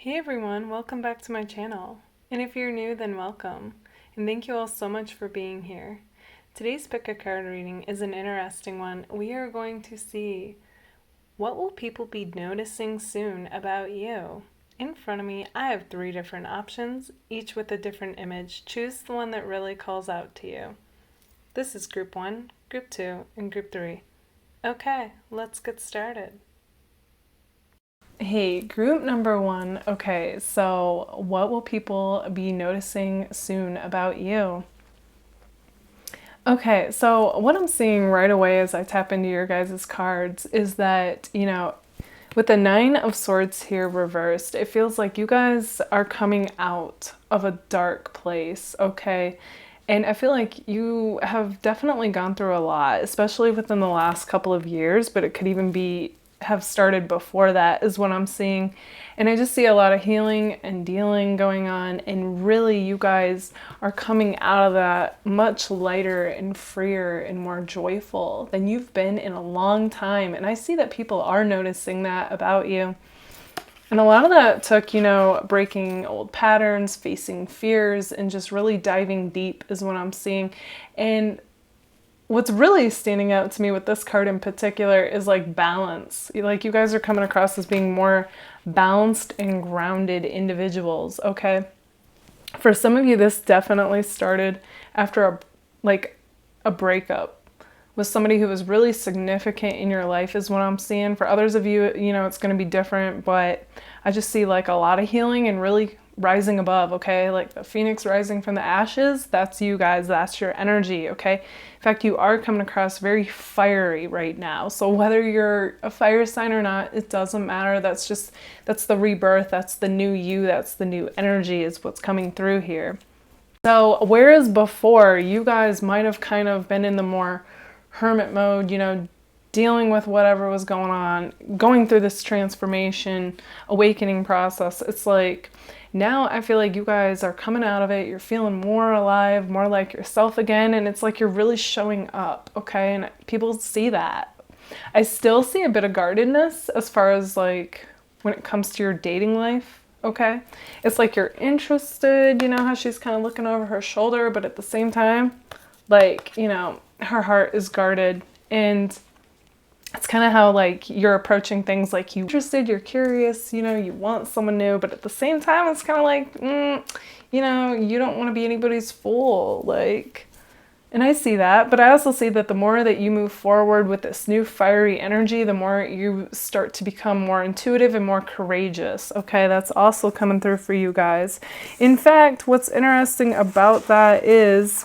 Hey everyone, welcome back to my channel. And if you're new, then welcome. And thank you all so much for being here. Today's pick a card reading is an interesting one. We are going to see what will people be noticing soon about you. In front of me, I have 3 different options, each with a different image. Choose the one that really calls out to you. This is group 1, group 2, and group 3. Okay, let's get started. Hey, group number 1. Okay, so what will people be noticing soon about you? Okay, so what I'm seeing right away as I tap into your guys' cards is that, with the 9 of Swords here reversed, it feels like you guys are coming out of a dark place, okay? And I feel like you have definitely gone through a lot, especially within the last couple of years, but it could even have started before that is what I'm seeing. And I just see a lot of healing and dealing going on, and really you guys are coming out of that much lighter and freer and more joyful than you've been in a long time. And I see that people are noticing that about you. And a lot of that took, breaking old patterns, facing fears, and just really diving deep is what I'm seeing. And what's really standing out to me with this card in particular is like balance. Like you guys are coming across as being more balanced and grounded individuals, okay? For some of you, this definitely started after a breakup with somebody who was really significant in your life is what I'm seeing. For others of you, it's going to be different, but I just see like a lot of healing and really rising above, okay? Like the phoenix rising from the ashes, that's you guys, that's your energy, okay? In fact, you are coming across very fiery right now. So whether you're a fire sign or not, it doesn't matter. That's the rebirth, that's the new you, that's the new energy is what's coming through here. So whereas before, you guys might have kind of been in the more hermit mode, dealing with whatever was going on, going through this transformation, awakening process. It's like now I feel like you guys are coming out of it. You're feeling more alive, more like yourself again. And it's like you're really showing up, okay? And people see that. I still see a bit of guardedness as far as like when it comes to your dating life, okay? It's like you're interested, how she's kind of looking over her shoulder, but at the same time, like, her heart is guarded. And it's kind of how like you're approaching things, like you're interested, you're curious, you want someone new, but at the same time it's kind of like, you don't want to be anybody's fool, like, and I see that. But I also see that the more that you move forward with this new fiery energy, the more you start to become more intuitive and more courageous, okay? That's also coming through for you guys. In fact, what's interesting about that is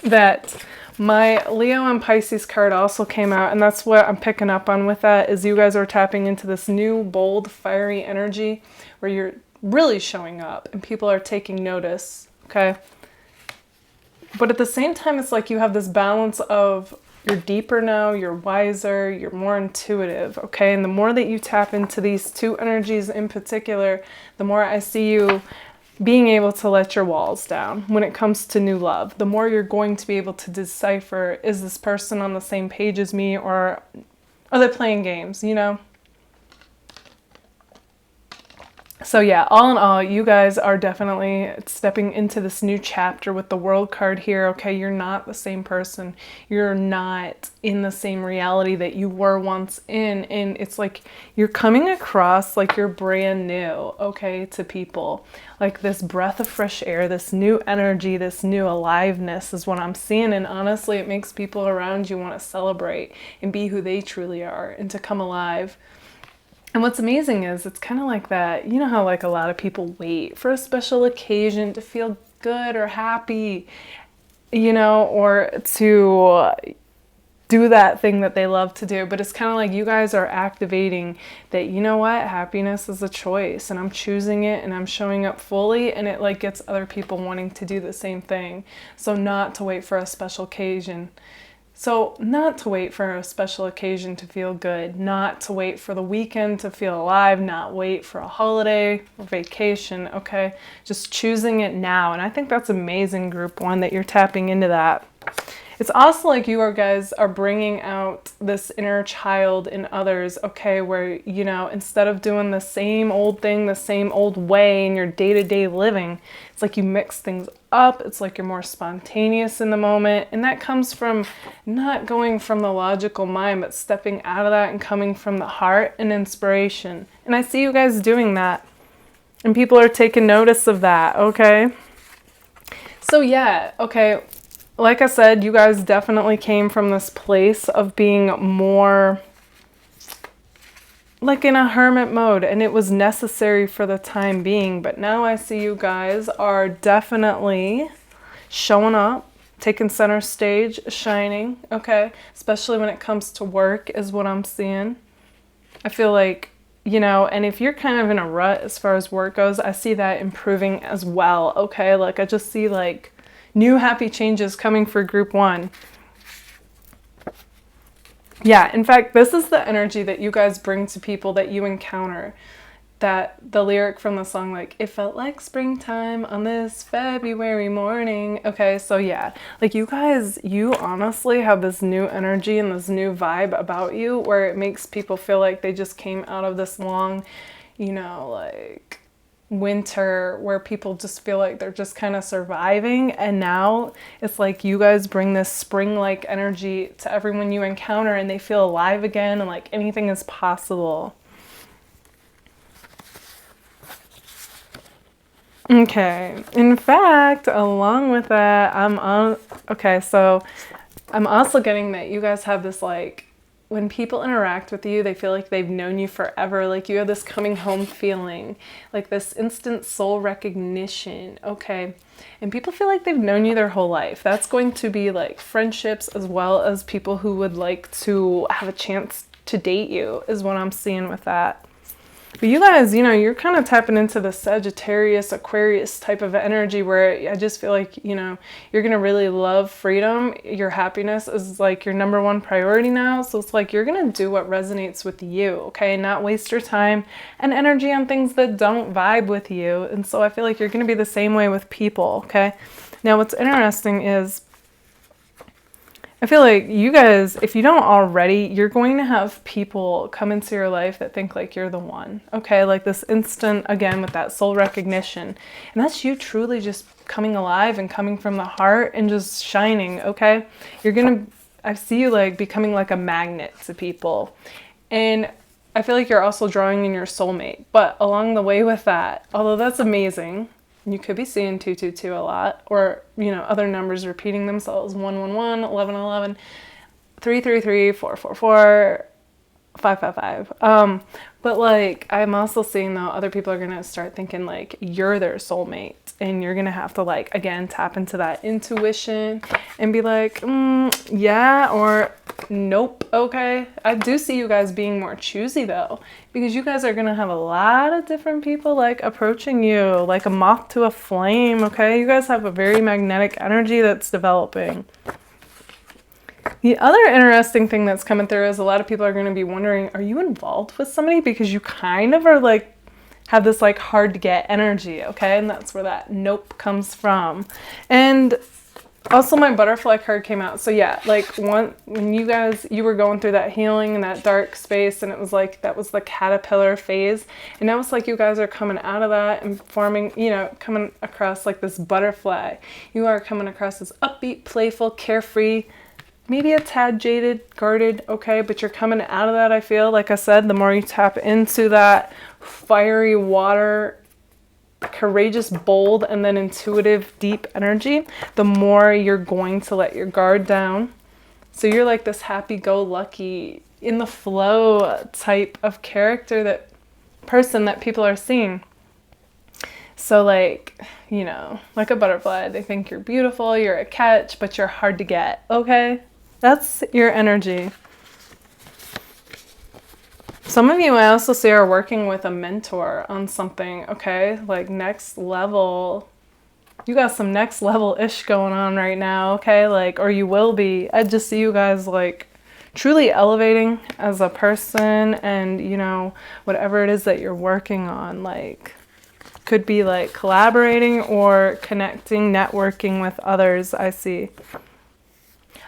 that my Leo and Pisces card also came out, and that's what I'm picking up on with that, is you guys are tapping into this new, bold, fiery energy where you're really showing up and people are taking notice, okay? But at the same time, it's like you have this balance of you're deeper now, you're wiser, you're more intuitive, okay? And the more that you tap into these 2 energies in particular, the more I see you being able to let your walls down when it comes to new love. The more you're going to be able to decipher, is this person on the same page as me, or are they playing games, So yeah, all in all, you guys are definitely stepping into this new chapter with the World card here, okay? You're not the same person. You're not in the same reality that you were once in. And it's like you're coming across like you're brand new, okay, to people. Like this breath of fresh air, this new energy, this new aliveness is what I'm seeing. And honestly, it makes people around you want to celebrate and be who they truly are and to come alive. And what's amazing is it's kind of like that, how like a lot of people wait for a special occasion to feel good or happy, or to do that thing that they love to do. But it's kind of like you guys are activating that, happiness is a choice, and I'm choosing it and I'm showing up fully, and it like gets other people wanting to do the same thing. So not to wait for a special occasion. So not to wait for a special occasion to feel good, not to wait for the weekend to feel alive, not wait for a holiday or vacation, okay? Just choosing it now. And I think that's amazing, group 1, that you're tapping into that. It's also like you guys are bringing out this inner child in others, okay, where, you know, instead of doing the same old thing, the same old way in your day-to-day living, it's like you mix things up. It's like you're more spontaneous in the moment. And that comes from not going from the logical mind, but stepping out of that and coming from the heart and inspiration. And I see you guys doing that. And people are taking notice of that, okay? So yeah, okay. Like I said, you guys definitely came from this place of being more like in a hermit mode, and it was necessary for the time being. But now I see you guys are definitely showing up, taking center stage, shining, okay? Especially when it comes to work is what I'm seeing. I feel like, you know, and if you're kind of in a rut as far as work goes, I see that improving as well, okay? Like I just see like new happy changes coming for group 1. Yeah, in fact, this is the energy that you guys bring to people that you encounter. That the lyric from the song, like, it felt like springtime on this February morning. Okay, so yeah, like you guys, you honestly have this new energy and this new vibe about you where it makes people feel like they just came out of this long, you know, like winter where people just feel like they're just kind of surviving, and now it's like you guys bring this spring-like energy to everyone you encounter and they feel alive again and like anything is possible. Okay, in fact, along with that, so I'm also getting that you guys have this like, when people interact with you, they feel like they've known you forever. Like you have this coming home feeling, like this instant soul recognition, okay? And people feel like they've known you their whole life. That's going to be like friendships as well as people who would like to have a chance to date you is what I'm seeing with that. But you guys, you know, you're kind of tapping into the Sagittarius, Aquarius type of energy where I just feel like, you know, you're going to really love freedom. Your happiness is like your number one priority now. So it's like you're going to do what resonates with you, okay? Not waste your time and energy on things that don't vibe with you. And so I feel like you're going to be the same way with people, okay? Now, what's interesting is I feel like you guys, if you don't already, you're going to have people come into your life that think like you're the one, okay? Like this instant, again, with that soul recognition. And that's you truly just coming alive and coming from the heart and just shining, okay? I see you like becoming like a magnet to people. And I feel like you're also drawing in your soulmate. But along the way with that, although that's amazing, you could be seeing 222 a lot, or, you know, other numbers repeating themselves, 111, 1111, 333, 444, 555. But like, I'm also seeing though, other people are going to start thinking like you're their soulmate, and you're going to have to like, again, tap into that intuition and be like, yeah, or nope. Okay. I do see you guys being more choosy though, because you guys are going to have a lot of different people like approaching you like a moth to a flame. Okay. You guys have a very magnetic energy that's developing. The other interesting thing that's coming through is a lot of people are going to be wondering, are you involved with somebody? Because you kind of are like, have this like hard to get energy, okay? And that's where that nope comes from. And also my butterfly card came out. So yeah, like when you were going through that healing and that dark space, and it was like, that was the caterpillar phase. And now it's like you guys are coming out of that and forming, you know, coming across like this butterfly. You are coming across this upbeat, playful, carefree, maybe a tad jaded, guarded, okay, but you're coming out of that, I feel. Like I said, the more you tap into that fiery water, courageous, bold, and then intuitive, deep energy, the more you're going to let your guard down. So you're like this happy-go-lucky, in the flow type of character, person that people are seeing. So like, you know, like a butterfly, they think you're beautiful, you're a catch, but you're hard to get, okay? That's your energy. Some of you I also see are working with a mentor on something, okay? Like next level. You got some next level-ish going on right now, okay? Like, or you will be. I just see you guys like truly elevating as a person, and, you know, whatever it is that you're working on, like, could be like collaborating or connecting, networking with others, I see.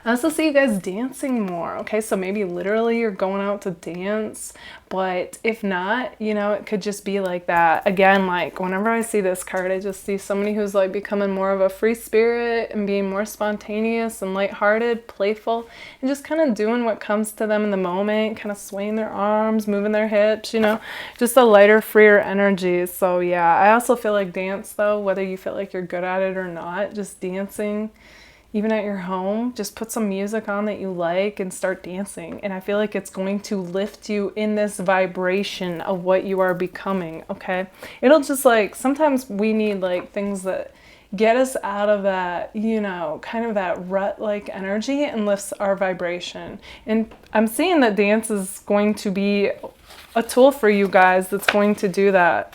I also see you guys dancing more, okay? So maybe literally you're going out to dance, but if not, you know, it could just be like that. Again, like whenever I see this card, I just see somebody who's like becoming more of a free spirit and being more spontaneous and lighthearted, playful, and just kind of doing what comes to them in the moment, kind of swaying their arms, moving their hips, you know, just a lighter, freer energy. So yeah, I also feel like dance though, whether you feel like you're good at it or not, just dancing. Even at your home, just put some music on that you like and start dancing. And I feel like it's going to lift you in this vibration of what you are becoming, okay? It'll just like, sometimes we need like things that get us out of that, you know, kind of that rut-like energy and lifts our vibration. And I'm seeing that dance is going to be a tool for you guys that's going to do that.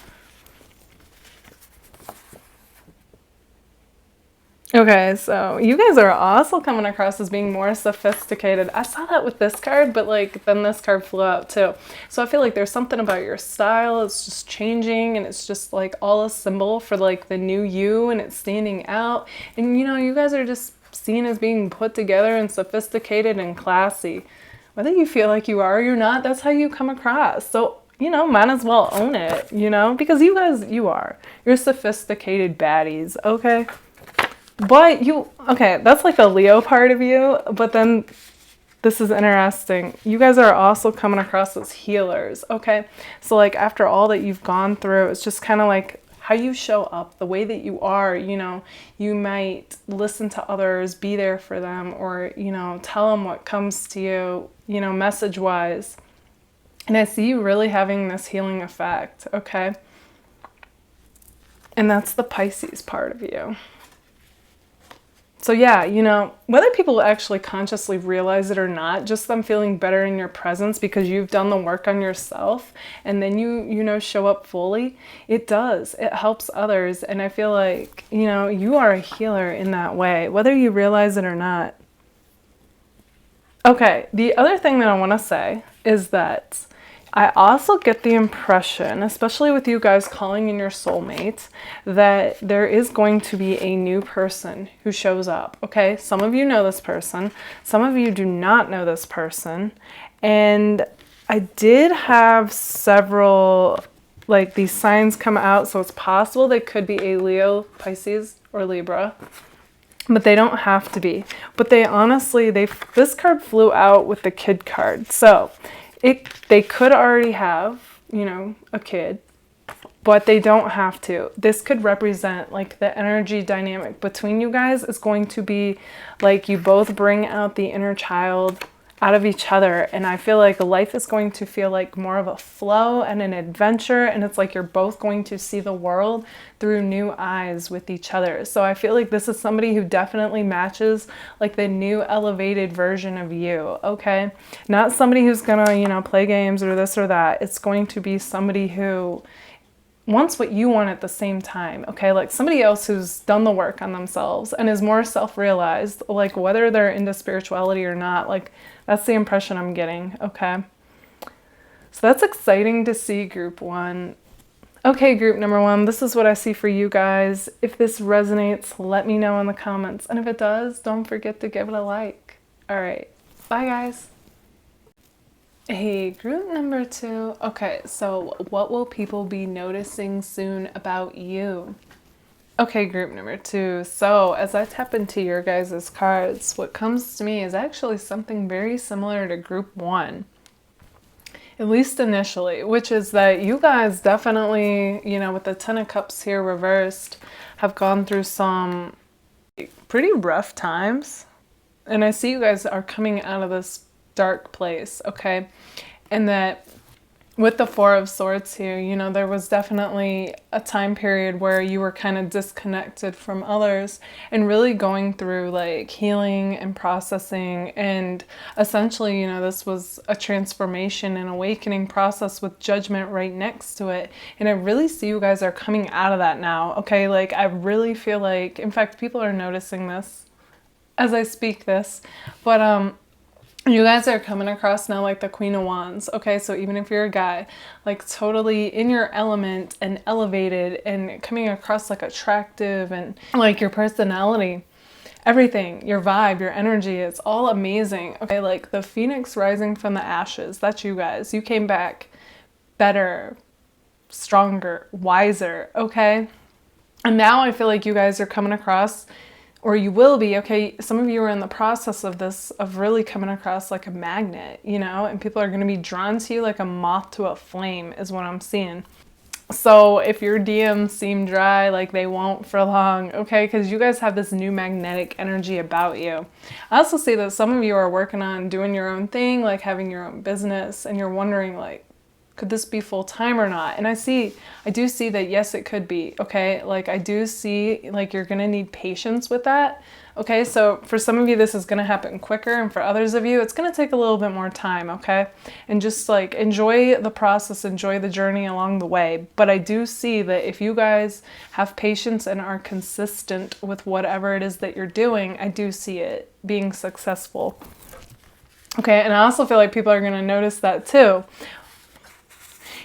Okay, so you guys are also coming across as being more sophisticated. I saw that with this card, but like then this card flew out too. So I feel like there's something about your style. It's just changing and it's just like all a symbol for like the new you and it's standing out. And you know, you guys are just seen as being put together and sophisticated and classy. Whether you feel like you are or you're not, that's how you come across. So you know, might as well own it, you know, because you guys, you are. You're sophisticated baddies, okay? But you, okay, that's like a Leo part of you, but then this is interesting. You guys are also coming across as healers, okay? So like after all that you've gone through, it's just kind of like how you show up, the way that you are, you know, you might listen to others, be there for them, or, you know, tell them what comes to you, you know, message-wise. And I see you really having this healing effect, okay? And that's the Pisces part of you. So yeah, you know, whether people actually consciously realize it or not, just them feeling better in your presence because you've done the work on yourself and then you know, show up fully, it does. It helps others. And I feel like, you know, you are a healer in that way, whether you realize it or not. Okay, the other thing that I want to say is that I also get the impression, especially with you guys calling in your soulmate, that there is going to be a new person who shows up, okay? Some of you know this person. Some of you do not know this person. And I did have several, like, these signs come out, so it's possible they could be a Leo, Pisces, or Libra. But they don't have to be. But they honestly, this card flew out with the kid card. So they could already have, you know, a kid, but they don't have to. This could represent like the energy dynamic between you guys is going to be like you both bring out the inner child out of each other. And I feel like life is going to feel like more of a flow and an adventure. And it's like you're both going to see the world through new eyes with each other. So I feel like this is somebody who definitely matches like the new elevated version of you, okay? Not somebody who's gonna, you know, play games or this or that. It's going to be somebody who wants what you want at the same time, okay? Like somebody else who's done the work on themselves and is more self-realized, like whether they're into spirituality or not, like that's the impression I'm getting, okay? So that's exciting to see, group one. Okay, group number one, this is what I see for you guys. If this resonates, let me know in the comments. And if it does, don't forget to give it a like. All right, bye guys. Hey, group number two. Okay, so what will people be noticing soon about you? Okay, group number two. So as I tap into your guys' cards, what comes to me is actually something very similar to group one, at least initially, which is that you guys definitely, you know, with the Ten of Cups here reversed, have gone through some pretty rough times. And I see you guys are coming out of this dark place, okay? And that with the Four of Swords here, you know, there was definitely a time period where you were kind of disconnected from others and really going through like healing and processing. And essentially, you know, this was a transformation and awakening process with judgment right next to it. And I really see you guys are coming out of that now, okay? Like I really feel like, in fact, people are noticing this as I speak this, but you guys are coming across now like the Queen of Wands, okay? So even if you're a guy, like totally in your element and elevated and coming across like attractive and like your personality everything, your vibe, your energy, it's all amazing. Okay, like the phoenix rising from the ashes, that's you guys. You came back better, stronger, wiser, okay? And now I feel like you guys are coming across, or you will be, okay, some of you are in the process of this, of really coming across like a magnet, you know, and people are going to be drawn to you like a moth to a flame is what I'm seeing. So if your DMs seem dry, like they won't for long, okay? Because you guys have this new magnetic energy about you. I also see that some of you are working on doing your own thing, like having your own business, and you're wondering like, could this be full time or not? And I do see that yes, it could be, okay? Like I do see like you're gonna need patience with that. Okay, so for some of you, this is gonna happen quicker, and for others of you, it's gonna take a little bit more time, okay? And just like enjoy the process, enjoy the journey along the way. But I do see that if you guys have patience and are consistent with whatever it is that you're doing, I do see it being successful. Okay, and I also feel like people are gonna notice that too.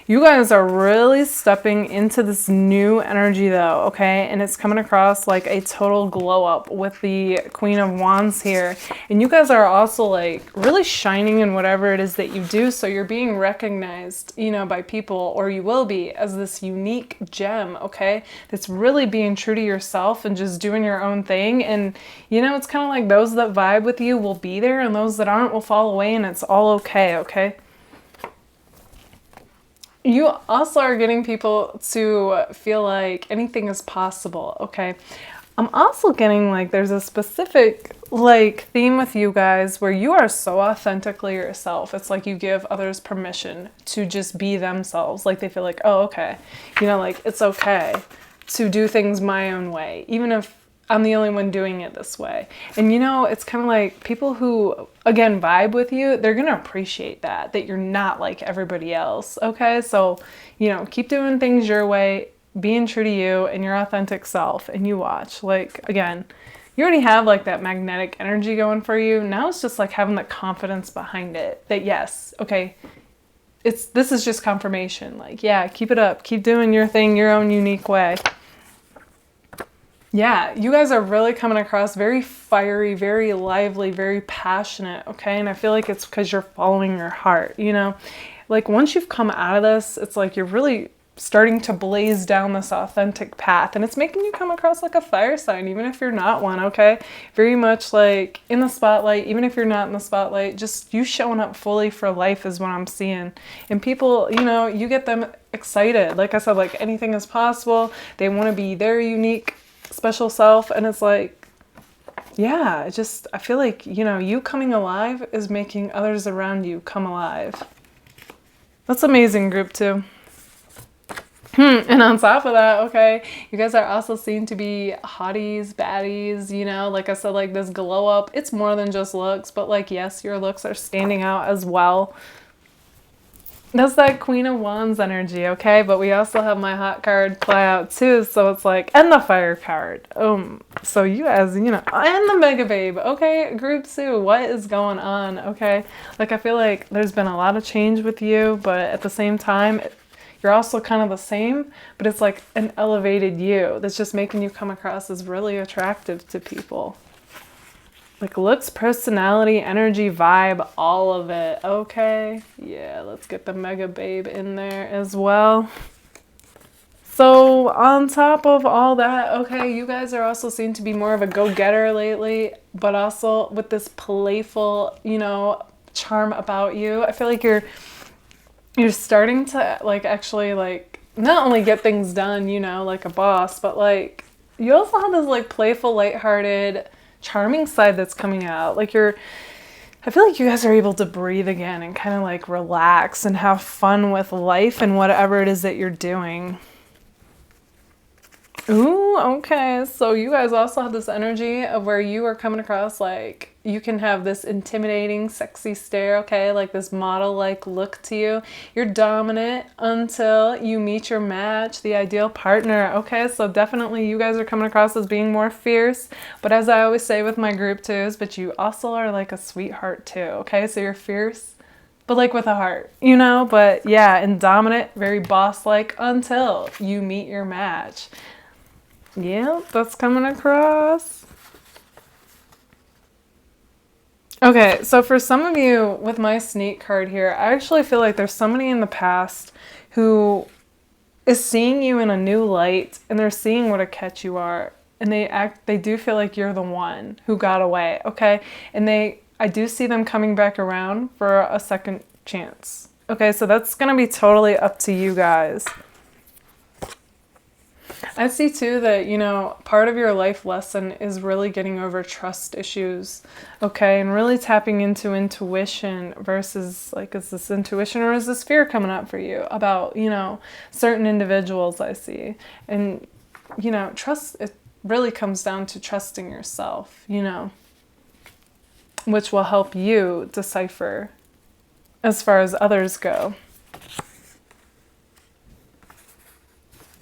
You guys are really stepping into this new energy though, okay? And it's coming across like a total glow up with the Queen of Wands here. And you guys are also like really shining in whatever it is that you do. So you're being recognized, you know, by people, or you will be, as this unique gem, okay? That's really being true to yourself and just doing your own thing. And, you know, it's kind of like those that vibe with you will be there and those that aren't will fall away, and it's all okay, okay? You also are getting people to feel like anything is possible, okay? I'm also getting like there's a specific like theme with you guys where you are so authentically yourself. It's like you give others permission to just be themselves. Like they feel like, oh, okay, you know, like it's okay to do things my own way, even if I'm the only one doing it this way. And you know, it's kind of like people who, again, vibe with you, they're going to appreciate that you're not like everybody else. Okay. So, you know, keep doing things your way, being true to you and your authentic self, and you watch. Like, again, you already have like that magnetic energy going for you. Now it's just like having the confidence behind it that yes, okay, this is just confirmation. Like, yeah, keep it up. Keep doing your thing your own unique way. Yeah, you guys are really coming across very fiery, very lively, very passionate, okay? And I feel like it's because you're following your heart, you know? Like once you've come out of this, it's like you're really starting to blaze down this authentic path, and it's making you come across like a fire sign, even if you're not one, okay? Very much like in the spotlight, even if you're not in the spotlight, just you showing up fully for life is what I'm seeing. And people, you know, you get them excited. Like I said, like anything is possible. They want to be their unique special self, and it's like, yeah, I feel like, you know, you coming alive is making others around you come alive. That's amazing, group 2. And on top of that, okay, you guys are also seen to be hotties, baddies, you know, like I said, like this glow up, it's more than just looks, but like, yes, your looks are standing out as well. That's that Queen of Wands energy, okay? But we also have my hot card play out too, so it's like, and the fire card. So you guys, you know, and the Mega Babe, okay? Group 2, what is going on, okay? Like, I feel like there's been a lot of change with you, but at the same time, you're also kind of the same, but it's like an elevated you that's just making you come across as really attractive to people. Like looks, personality, energy, vibe, all of it. Okay. Yeah, let's get the Mega Babe in there as well. So on top of all that, okay, you guys are also seen to be more of a go-getter lately, but also with this playful, you know, charm about you. I feel like you're starting to like actually like not only get things done, you know, like a boss, but like you also have this like playful, lighthearted, charming side that's coming out. Like I feel like you guys are able to breathe again and kind of like relax and have fun with life and whatever it is that you're doing. Ooh, okay. So you guys also have this energy of where you are coming across like you can have this intimidating, sexy stare, okay? Like this model-like look to you. You're dominant until you meet your match, the ideal partner, okay? So definitely you guys are coming across as being more fierce. But as I always say with my group 2s, but you also are like a sweetheart too, okay? So you're fierce, but like with a heart, you know? But yeah, and dominant, very boss-like until you meet your match. Yeah, that's coming across. Okay, so for some of you with my snake card here, I actually feel like there's somebody in the past who is seeing you in a new light, and they're seeing what a catch you are, and they do feel like you're the one who got away, okay? And I do see them coming back around for a second chance. Okay, so that's going to be totally up to you guys. I see too that, you know, part of your life lesson is really getting over trust issues, okay? And really tapping into intuition versus, like, is this intuition or is this fear coming up for you about, you know, certain individuals I see? And, you know, trust, it really comes down to trusting yourself, you know, which will help you decipher as far as others go.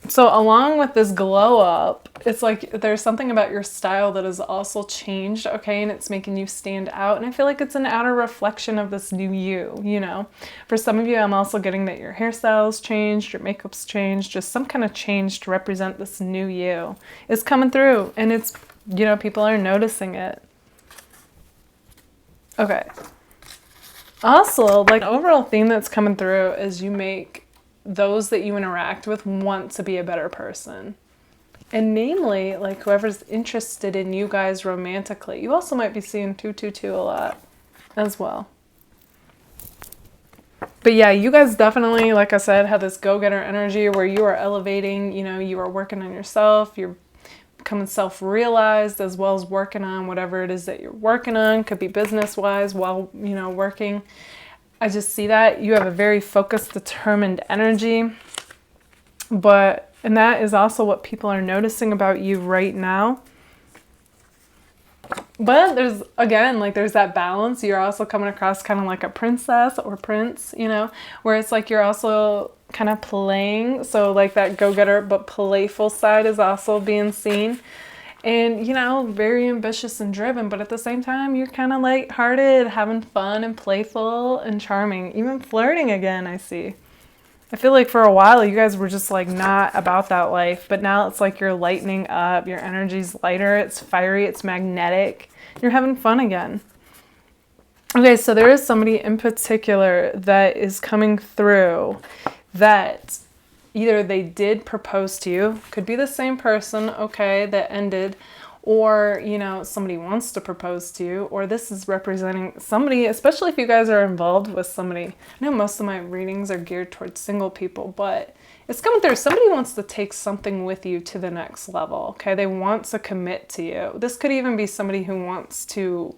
So along with this glow up, it's like there's something about your style that has also changed, okay? And it's making you stand out. And I feel like it's an outer reflection of this new you know? For some of you, I'm also getting that your hairstyle's changed, your makeup's changed, just some kind of change to represent this new you is coming through. And it's, you know, people are noticing it. Okay. Also, like, the overall theme that's coming through is you make those that you interact with want to be a better person. And namely, like, whoever's interested in you guys romantically. You also might be seeing 222 a lot as well. But yeah, you guys definitely, like I said, have this go-getter energy where you are elevating, you know, you are working on yourself, you're becoming self-realized, as well as working on whatever it is that you're working on. Could be business-wise while, you know, working. I just see that you have a very focused, determined energy, and that is also what people are noticing about you right now. But there's, again, like, there's that balance. You're also coming across kind of like a princess or prince, you know, where it's like you're also kind of playing. So like that go-getter but playful side is also being seen. And, you know, very ambitious and driven, but at the same time, you're kind of lighthearted, having fun and playful and charming. Even flirting again, I see. I feel like for a while, you guys were just, like, not about that life. But now it's like you're lightening up. Your energy's lighter. It's fiery. It's magnetic. You're having fun again. Okay, so there is somebody in particular that is coming through that either they did propose to you, could be the same person, okay, that ended, or, you know, somebody wants to propose to you, or this is representing somebody, especially if you guys are involved with somebody. I know most of my readings are geared towards single people, but it's coming through. Somebody wants to take something with you to the next level, okay? They want to commit to you. This could even be somebody who wants to,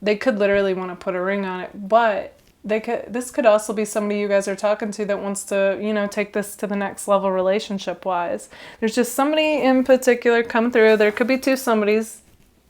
they could literally want to put a ring on it, but this could also be somebody you guys are talking to that wants to, you know, take this to the next level relationship wise. There's just somebody in particular come through. There could be two somebodies.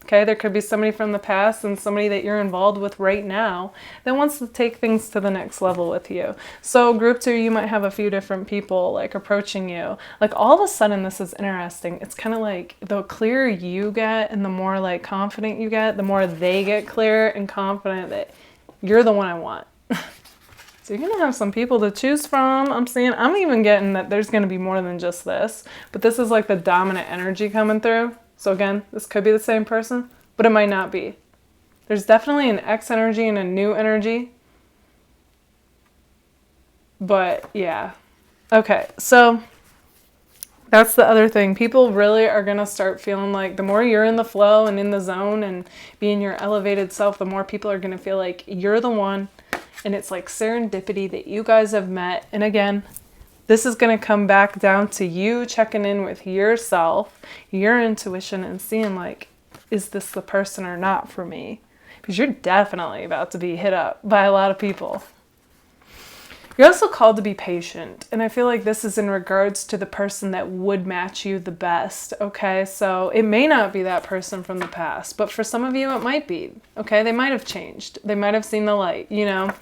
Okay, there could be somebody from the past and somebody that you're involved with right now that wants to take things to the next level with you. So group 2, you might have a few different people like approaching you. Like, all of a sudden, this is interesting. It's kind of like the clearer you get and the more like confident you get, the more they get clear and confident that you're the one I want. So you're going to have some people to choose from. I'm even getting that there's going to be more than just this. But this is like the dominant energy coming through. So again, this could be the same person, but it might not be. There's definitely an X energy and a new energy. But yeah. Okay, so that's the other thing. People really are going to start feeling like the more you're in the flow and in the zone and being your elevated self, the more people are going to feel like you're the one. And it's like serendipity that you guys have met. And again, this is going to come back down to you checking in with yourself, your intuition, and seeing like, is this the person or not for me? Because you're definitely about to be hit up by a lot of people. You're also called to be patient. And I feel like this is in regards to the person that would match you the best. Okay, so it may not be that person from the past, but for some of you, it might be. Okay, they might have changed. They might have seen the light, you know.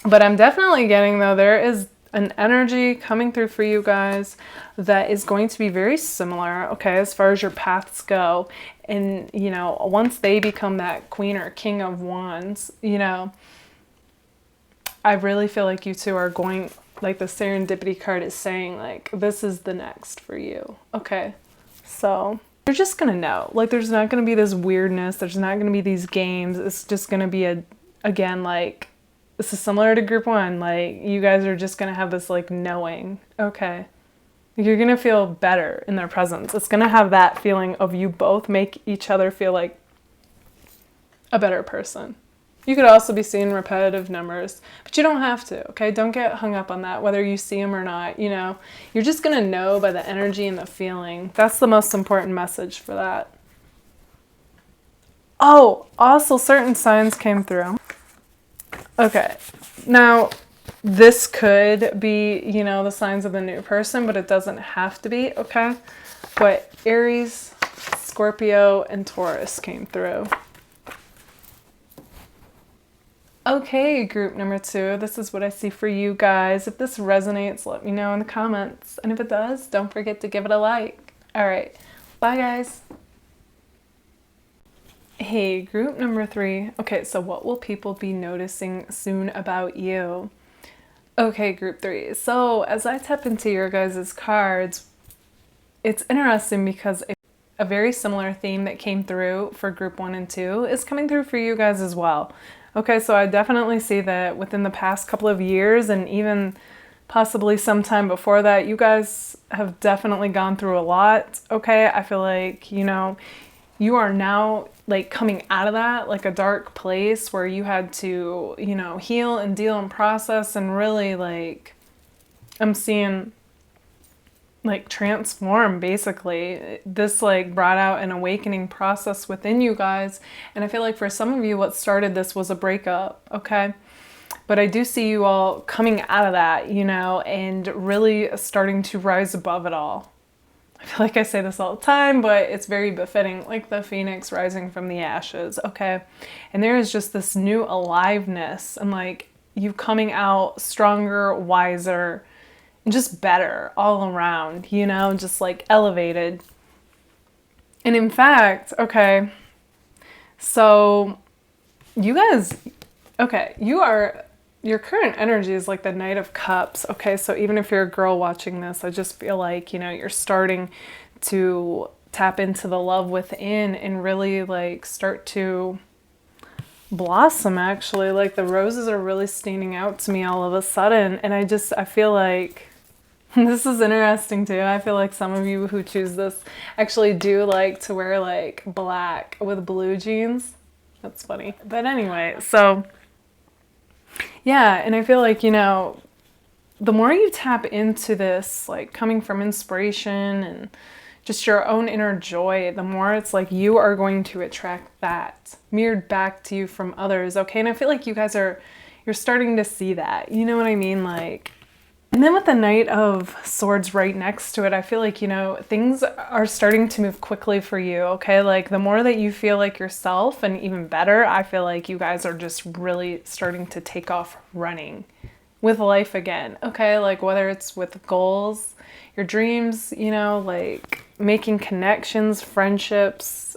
But I'm definitely getting, though, there is an energy coming through for you guys that is going to be very similar, okay, as far as your paths go. And, you know, once they become that queen or king of wands, you know, I really feel like you two are going, like the serendipity card is saying, like, this is the next for you. Okay, so You're just gonna know. Like, there's not gonna be this weirdness. There's not gonna be these games. It's just gonna be again, like, this is similar to group one. Like, you guys are just gonna have this, like, knowing. Okay. You're gonna feel better in their presence. It's gonna have that feeling of you both make each other feel like a better person. You could also be seeing repetitive numbers, but you don't have to, okay? Don't get hung up on that, whether you see them or not, you know? You're just gonna know by the energy and the feeling. That's the most important message for that. Oh, also certain signs came through. Okay, now this could be, you know, the signs of the new person, but it doesn't have to be, okay? But Aries, Scorpio, and Taurus came through. Okay, group number 2, this is what I see for you guys. If this resonates, let me know in the comments. And if it does, don't forget to give it a like. All right, bye guys. Hey, group number 3. Okay, so what will people be noticing soon about you? Okay, group 3. So as I tap into your guys' cards, it's interesting because a very similar theme that came through for group 1 and 2 is coming through for you guys as well. Okay, so I definitely see that within the past couple of years and even possibly sometime before that, you guys have definitely gone through a lot, okay? I feel like, you know, you are now like coming out of that, like a dark place where you had to, you know, heal and deal and process and really like, I'm seeing like transform basically. This like brought out an awakening process within you guys, and I feel like for some of you what started this was a breakup, okay? But I do see you all coming out of that, you know, and really starting to rise above it all. I feel like I say this all the time, but it's very befitting, like the phoenix rising from the ashes, okay? And there is just this new aliveness and like you coming out stronger, wiser, just better all around, you know, just like elevated. And in fact, okay, so you guys, okay, your current energy is like the Knight of Cups, okay? So even if you're a girl watching this, I just feel like, you know, you're starting to tap into the love within and really like start to blossom actually. Like the roses are really standing out to me all of a sudden, and I feel like this is interesting too. I feel like some of you who choose this actually do like to wear like black with blue jeans. That's funny. But anyway, so yeah, and I feel like, you know, the more you tap into this, like coming from inspiration and just your own inner joy, the more it's like you are going to attract that mirrored back to you from others, okay? And I feel like you guys you're starting to see that, you know what I mean? Like, and then with the Knight of Swords right next to it, I feel like, you know, things are starting to move quickly for you, okay? Like the more that you feel like yourself and even better, I feel like you guys are just really starting to take off running with life again, okay? Like whether it's with goals, your dreams, you know, like making connections, friendships,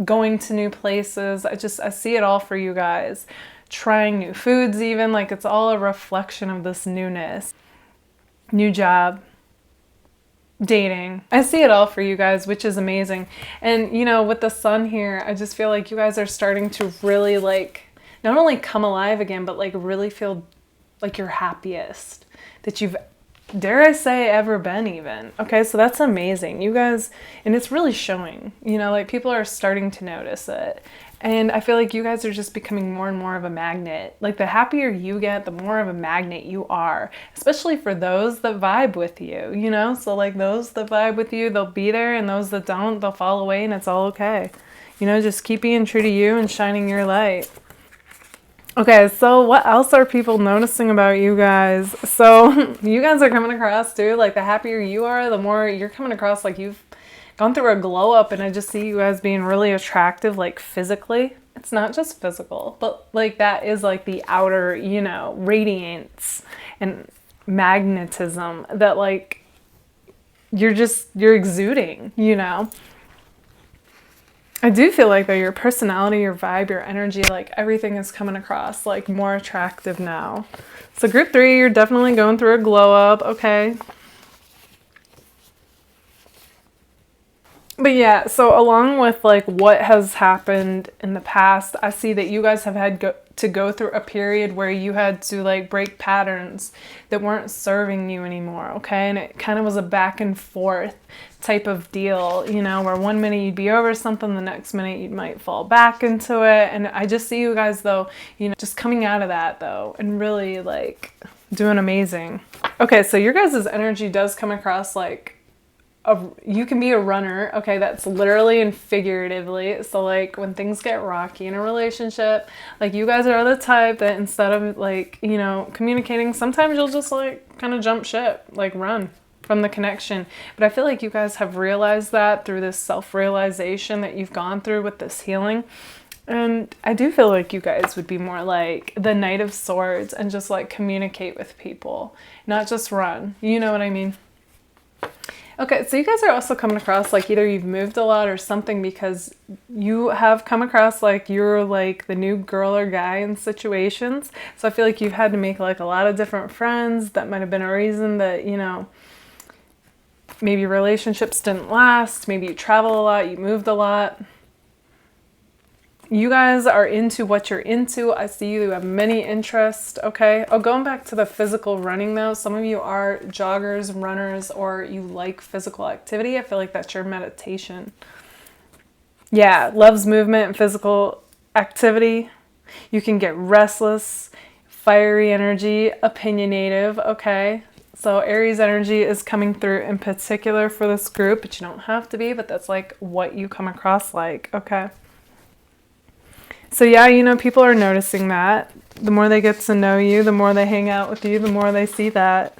going to new places. I see it all for you guys. Trying new foods even, like it's all a reflection of this newness. New job, dating. I see it all for you guys, which is amazing. And you know, with the sun here, I just feel like you guys are starting to really like not only come alive again, but like really feel like you're happiest that you've, dare I say, ever been even. Okay, so that's amazing. You guys, and it's really showing, you know, like people are starting to notice it. And I feel like you guys are just becoming more and more of a magnet. Like the happier you get, the more of a magnet you are, especially for those that vibe with you, you know? So like those that vibe with you, they'll be there, and those that don't, they'll fall away, and it's all okay. You know, just keep being true to you and shining your light. Okay, so what else are people noticing about you guys? So you guys are coming across too, like the happier you are, the more you're coming across like you've gone through a glow up, and I just see you as being really attractive, like physically. It's not just physical, but like that is like the outer, you know, radiance and magnetism that like you're exuding, you know. I do feel like though your personality, your vibe, your energy, like everything is coming across like more attractive now. So group 3, you're definitely going through a glow up, okay? But yeah, so along with like what has happened in the past, I see that you guys have had to go through a period where you had to like break patterns that weren't serving you anymore, okay? And it kind of was a back and forth type of deal, you know, where one minute you'd be over something, the next minute you might fall back into it. And I just see you guys though, you know, just coming out of that though and really like doing amazing. Okay, so your guys' energy does come across like you can be a runner, okay? That's literally and figuratively. So like when things get rocky in a relationship, like you guys are the type that instead of like, you know, communicating, sometimes you'll just like kind of jump ship, like run from the connection. But I feel like you guys have realized that through this self-realization that you've gone through with this healing. And I do feel like you guys would be more like the Knight of Swords and just like communicate with people, not just run. You know what I mean? Okay, so you guys are also coming across like either you've moved a lot or something, because you have come across like you're like the new girl or guy in situations. So I feel like you've had to make like a lot of different friends. That might have been a reason that, you know, maybe relationships didn't last. Maybe you travel a lot, you moved a lot. You guys are into what you're into. I see you have many interests, okay? Oh, going back to the physical running though, some of you are joggers, runners, or you like physical activity. I feel like that's your meditation. Yeah, loves movement and physical activity. You can get restless, fiery energy, opinionative, okay? So Aries energy is coming through in particular for this group, but you don't have to be, but that's like what you come across like, okay? So yeah, you know, people are noticing that. The more they get to know you, the more they hang out with you, the more they see that.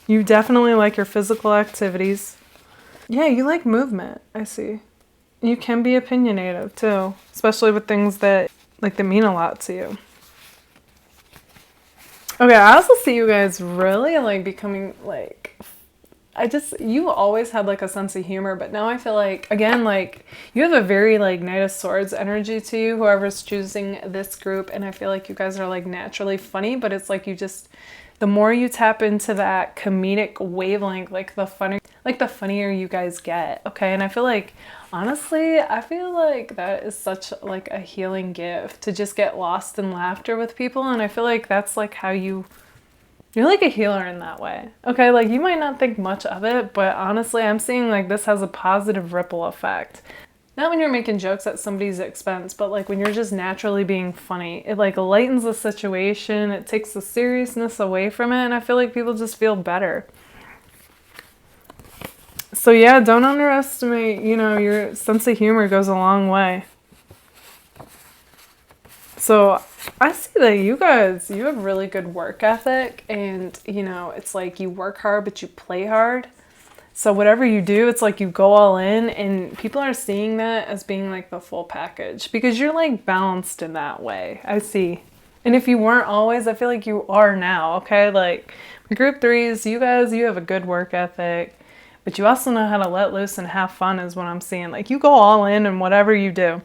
You definitely like your physical activities. Yeah, you like movement, I see. You can be opinionative too, especially with things that like that mean a lot to you. Okay, I also see you guys really like becoming like, you always had like a sense of humor, but now I feel like, again, like you have a very like Knight of Swords energy to you, whoever's choosing this group. And I feel like you guys are like naturally funny, but it's like you just, the more you tap into that comedic wavelength, like the funnier you guys get. Okay. And I feel like, honestly, I feel like that is such like a healing gift to just get lost in laughter with people. And I feel like that's like how you're like a healer in that way. Okay, like you might not think much of it, but honestly, I'm seeing like this has a positive ripple effect. Not when you're making jokes at somebody's expense, but like when you're just naturally being funny. It like lightens the situation, it takes the seriousness away from it, and I feel like people just feel better. So yeah, don't underestimate, you know, your sense of humor goes a long way. So I see that you have really good work ethic, and you know, it's like you work hard, but you play hard. So whatever you do, it's like you go all in, and people are seeing that as being like the full package because you're like balanced in that way. I see. And if you weren't always, I feel like you are now, okay? Like group threes, you have a good work ethic, but you also know how to let loose and have fun is what I'm seeing. Like you go all in whatever you do.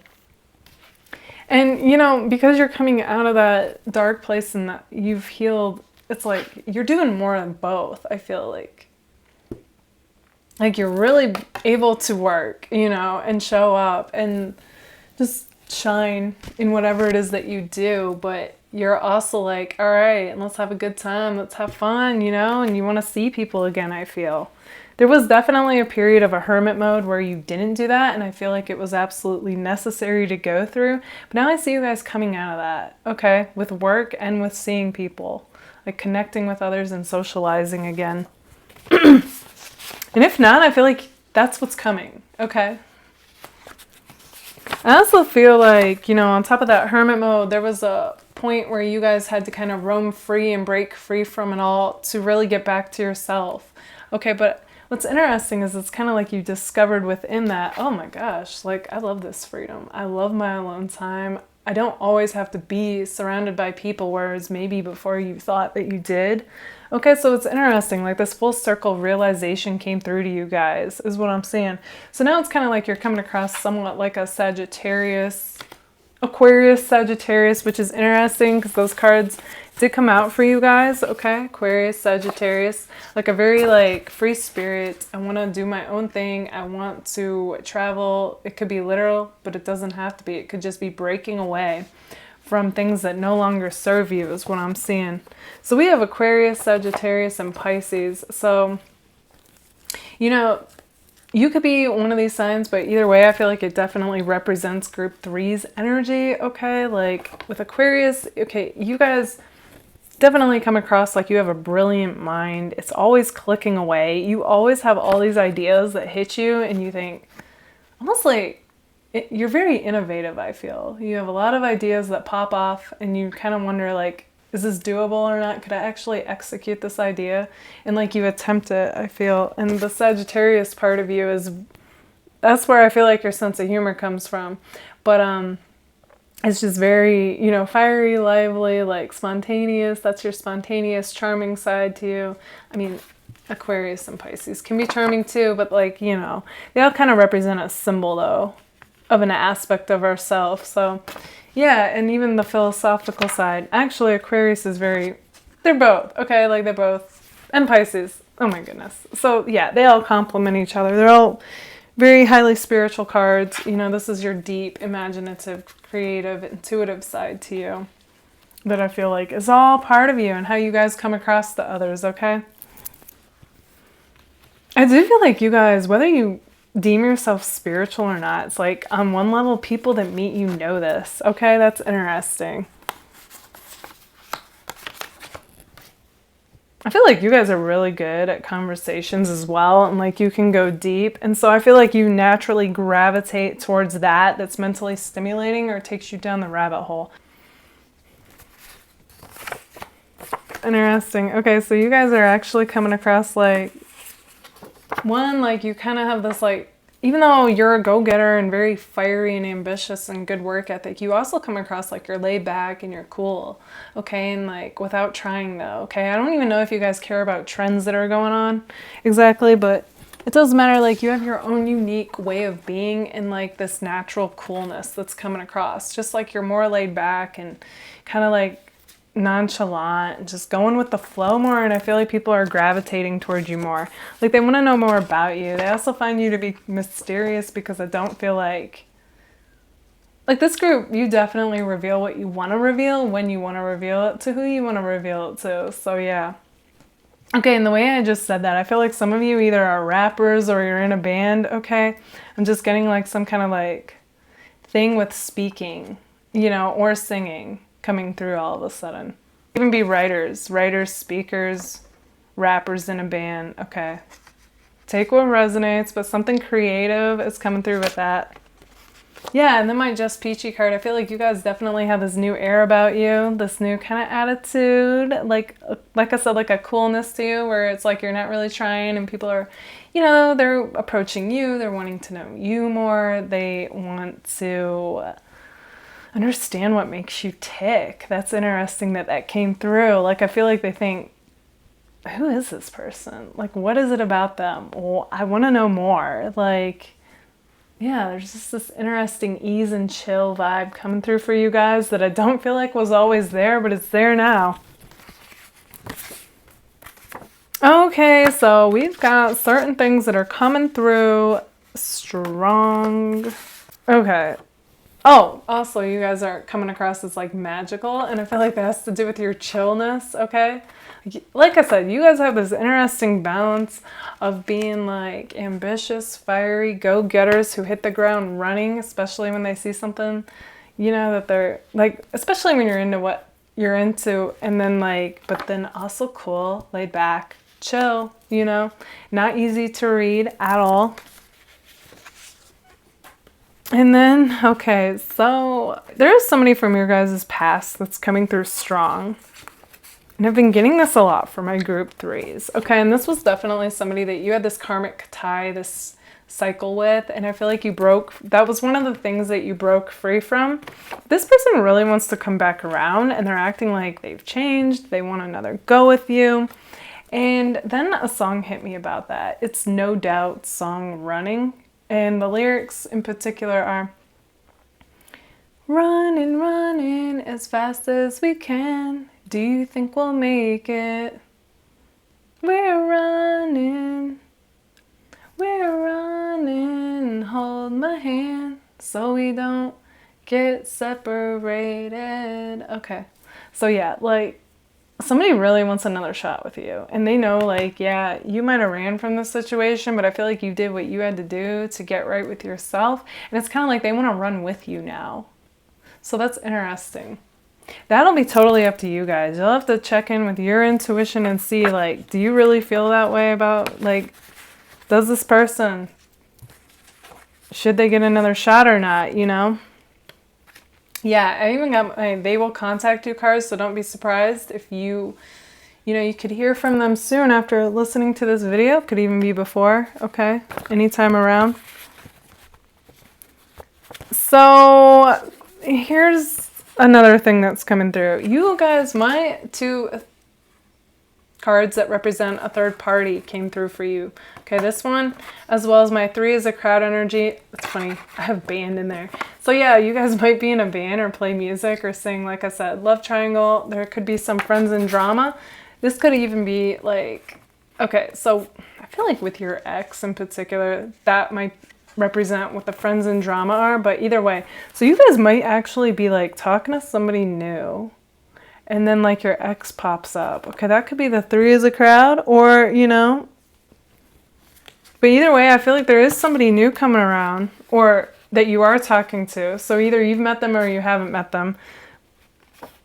And, you know, because you're coming out of that dark place and that you've healed, it's like you're doing more than both, I feel like. Like you're really able to work, you know, and show up and just shine in whatever it is that you do. But you're also like, all right, let's have a good time. Let's have fun, you know, and you want to see people again, I feel. There was definitely a period of a hermit mode where you didn't do that, and I feel like it was absolutely necessary to go through. But now I see you guys coming out of that, okay, with work and with seeing people, like connecting with others and socializing again. And if not, I feel like that's what's coming, okay? I also feel like, you know, on top of that hermit mode, there was a point where you guys had to kind of roam free and break free from it all to really get back to yourself, okay? But what's interesting is it's kind of like you discovered within that, oh my gosh, like I love this freedom. I love my alone time. I don't always have to be surrounded by people, whereas maybe before you thought that you did. Okay, so it's interesting, like this full circle realization came through to you guys, is what I'm seeing. So now it's kind of like you're coming across somewhat like a Sagittarius, Aquarius, Sagittarius, which is interesting because those cards did come out for you guys, okay? Aquarius, Sagittarius, like a very like free spirit. I want to do my own thing. I want to travel. It could be literal, but it doesn't have to be. It could just be breaking away from things that no longer serve you is what I'm seeing. So we have Aquarius, Sagittarius, and Pisces. So, you know, you could be one of these signs, but either way, I feel like it definitely represents group 3's energy, okay? Like with Aquarius, okay, you guys definitely come across like you have a brilliant mind. It's always clicking away. You always have all these ideas that hit you and you think, almost like, you're very innovative, I feel. You have a lot of ideas that pop off and you kind of wonder like, is this doable or not? Could I actually execute this idea? And like you attempt it, I feel. And the Sagittarius part of you is, that's where I feel like your sense of humor comes from. But it's just very, you know, fiery, lively, like spontaneous. That's your spontaneous, charming side to you. I mean, Aquarius and Pisces can be charming too, but like, you know, they all kind of represent a symbol though of an aspect of ourselves. So yeah, and even the philosophical side. Actually, Aquarius is very, they're both, okay? Like they're both, and Pisces, oh my goodness. So yeah, they all complement each other. They're all very highly spiritual cards. You know, this is your deep, imaginative, creative, intuitive side to you that I feel like is all part of you and how you guys come across to others, okay? I do feel like you guys, whether you deem yourself spiritual or not, it's like on one level, people that meet you know this, okay? That's interesting. I feel like you guys are really good at conversations as well, and like you can go deep, and so I feel like you naturally gravitate towards that that's mentally stimulating or takes you down the rabbit hole. Interesting. Okay, so you guys are actually coming across like one, like you kind of have this like, even though you're a go-getter and very fiery and ambitious and good work ethic, you also come across like you're laid back and you're cool, okay? And like without trying though, okay? I don't even know if you guys care about trends that are going on exactly, but it doesn't matter. Like you have your own unique way of being and like this natural coolness that's coming across. Just like you're more laid back and kind of like nonchalant, just going with the flow more, and I feel like people are gravitating towards you more. Like they want to know more about you. They also find you to be mysterious because I don't feel like this group, you definitely reveal what you want to reveal when you want to reveal it to who you want to reveal it to. So yeah. Okay, and the way I just said that, I feel like some of you either are rappers or you're in a band, okay? I'm just getting like some kind of like thing with speaking, you know, or singing coming through all of a sudden. Even be writers, speakers, rappers in a band. Okay. Take what resonates, but something creative is coming through with that. Yeah, and then my Just Peachy card, I feel like you guys definitely have this new air about you, this new kind of attitude, like I said, like a coolness to you where it's like you're not really trying and people are, you know, they're approaching you, they're wanting to know you more, they want to understand what makes you tick. That's interesting that came through. Like I feel like they think, who is this person? Like what is it about them? Well, I want to know more. Like, yeah, there's just this interesting ease and chill vibe coming through for you guys that I don't feel like was always there, but it's there now. Okay, so we've got certain things that are coming through strong. Okay. Oh, also you guys are coming across as like magical, and I feel like that has to do with your chillness, okay? Like I said, you guys have this interesting balance of being like ambitious, fiery go-getters who hit the ground running, especially when they see something, you know, that they're like, especially when you're into what you're into, and then like, but then also cool, laid back, chill, you know, not easy to read at all. And then, okay, so there is somebody from your guys' past that's coming through strong. And I've been getting this a lot for my group 3s. Okay, and this was definitely somebody that you had this karmic tie, this cycle with, and I feel like you broke, that was one of the things that you broke free from. This person really wants to come back around, and they're acting like they've changed, they want another go with you. And then a song hit me about that. It's No Doubt song Running. And the lyrics in particular are, running, running as fast as we can, Do you think we'll make it? We're running. We're running. Hold my hand so we don't get separated. Okay. So yeah, like somebody really wants another shot with you. And they know like, yeah, you might have ran from this situation, but I feel like you did what you had to do to get right with yourself. And it's kind of like they want to run with you now. So that's interesting. That'll be totally up to you guys. You'll have to check in with your intuition and see, like, do you really feel that way about, like, does this person, should they get another shot or not, you know? Yeah, I even got my they will contact you cards, so don't be surprised if you know, you could hear from them soon after listening to this video. Could even be before, okay? Anytime around. So here's another thing that's coming through. You guys, my 2 cards that represent a third party came through for you. Okay, this one, as well as my 3 is a crowd energy. It's funny, I have band in there. So yeah, you guys might be in a band or play music or sing, like I said, love triangle. There could be some friends in drama. This could even be like, okay, so I feel like with your ex in particular, that might represent what the friends in drama are, but either way. So you guys might actually be like talking to somebody new and then like your ex pops up. Okay, that could be the 3 as a crowd or, you know, but either way, I feel like there is somebody new coming around or that you are talking to. So either you've met them or you haven't met them.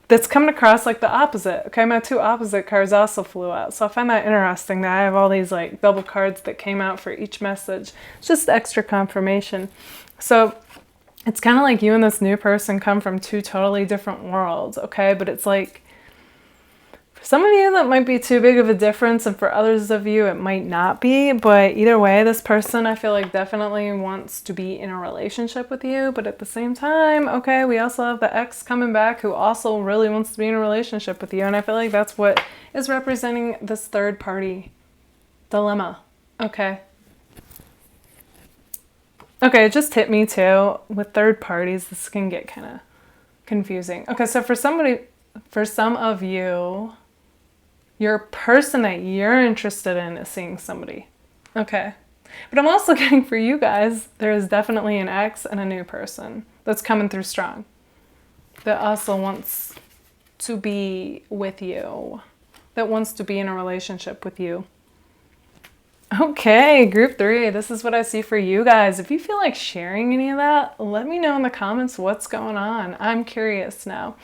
That's coming across like the opposite. Okay, my 2 opposite cards also flew out. So I find that interesting that I have all these like double cards that came out for each message. It's just extra confirmation. So it's kind of like you and this new person come from 2 totally different worlds, okay? But it's like, for some of you that might be too big of a difference, and for others of you it might not be. But either way, this person I feel like definitely wants to be in a relationship with you. But at the same time, okay, we also have the ex coming back who also really wants to be in a relationship with you. And I feel like that's what is representing this third party dilemma, okay? Okay, it just hit me too. With third parties, this can get kind of confusing. Okay, so for some of you, your person that you're interested in is seeing somebody. Okay. But I'm also getting for you guys, there is definitely an ex and a new person that's coming through strong that also wants to be with you, that wants to be in a relationship with you. Okay, group 3, this is what I see for you guys. If you feel like sharing any of that, let me know in the comments what's going on. I'm curious now.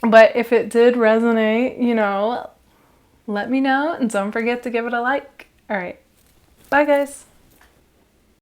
But if it did resonate, you know, let me know and don't forget to give it a like. All right, bye guys.